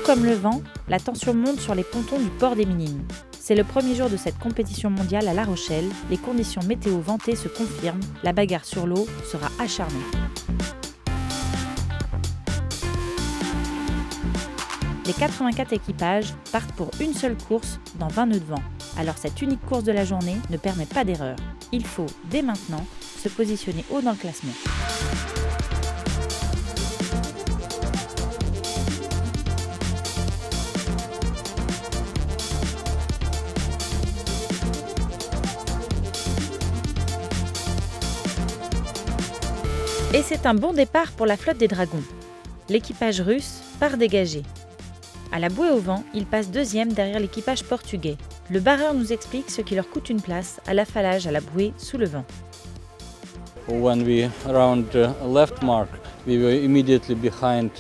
Tout comme le vent, la tension monte sur les pontons du port des Minimes. C'est le premier jour de cette compétition mondiale à La Rochelle. Les conditions météo ventées se confirment. La bagarre sur l'eau sera acharnée. Les 84 équipages partent pour une seule course dans 20 nœuds de vent. Alors cette unique course de la journée ne permet pas d'erreur. Il faut, dès maintenant, se positionner haut dans le classement. Et c'est un bon départ pour la flotte des Dragons. L'équipage russe part dégagé. À la bouée au vent, il passe deuxième derrière l'équipage portugais. Le barreur nous explique ce qui leur coûte une place à l'affalage à la bouée sous le vent. When we around left mark, we were immediately behind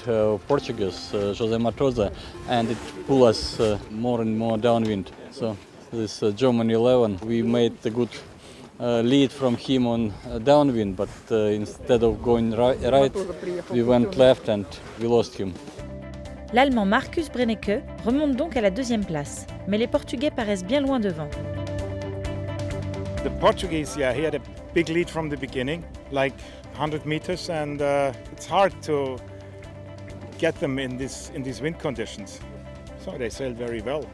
Portuguese José Matosa, and it pulled us more and more downwind. So this German 11, we made a good lead from him on downwind, but instead of going right, we went left and we lost him. L'Allemand Markus Brennecke remonte donc à la deuxième place, mais les Portugais paraissent bien loin devant. The Portuguese, he had a big lead from the beginning, like 100 meters, and it's hard to get them in these wind conditions. So they sailed very well.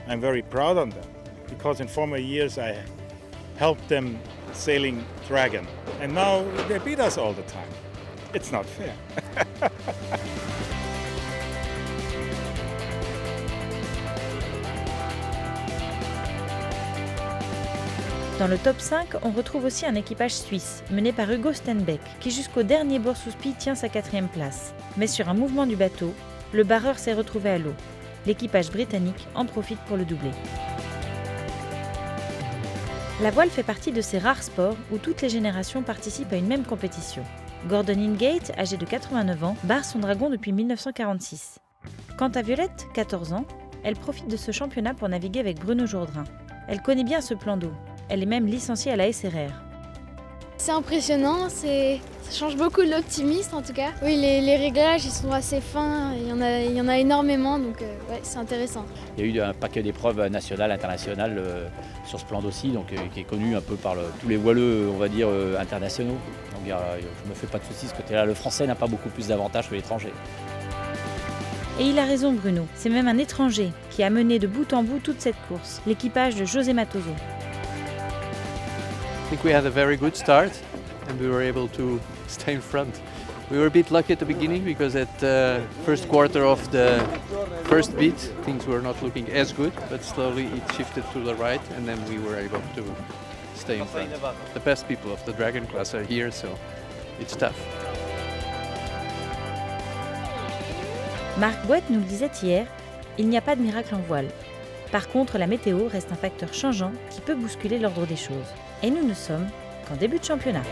I'm very proud of them, because in former years I helped them sailing Dragon, and now they beat us all the time. It's not fair. Dans le top 5, on retrouve aussi un équipage suisse, mené par Hugo Stenbeck, qui jusqu'au dernier Borsouspie tient sa 4e place. Mais sur un mouvement du bateau, le barreur s'est retrouvé à l'eau. L'équipage britannique en profite pour le doubler. La voile fait partie de ces rares sports où toutes les générations participent à une même compétition. Gordon Ingate, âgé de 89 ans, barre son dragon depuis 1946. Quant à Violette, 14 ans, elle profite de ce championnat pour naviguer avec Bruno Jourdain. Elle connaît bien ce plan d'eau. Elle est même licenciée à la SRR. C'est impressionnant, ça change beaucoup de l'optimiste en tout cas. Oui, les réglages ils sont assez fins, il y en a énormément, donc ouais, c'est intéressant. Il y a eu un paquet d'épreuves nationales, internationales sur ce plan d'Aussie, donc qui est connu un peu par tous les voileux, on va dire, internationaux. Donc je ne me fais pas de soucis, ce côté-là, le français n'a pas beaucoup plus d'avantages que l'étranger. Et il a raison Bruno, c'est même un étranger qui a mené de bout en bout toute cette course, l'équipage de José Matoso. I think we had a very good start and we were able to stay in front. We were a bit lucky at the beginning because at the first quarter of the first beat things were not looking as good, but slowly it shifted to the right and then we were able to stay in front. The best people of the Dragon class are here, so it's tough. Marc Boët nous le disait hier, il n'y a pas de miracle en voile. Par contre, la météo reste un facteur changeant qui peut bousculer l'ordre des choses. Et nous ne sommes qu'en début de championnat.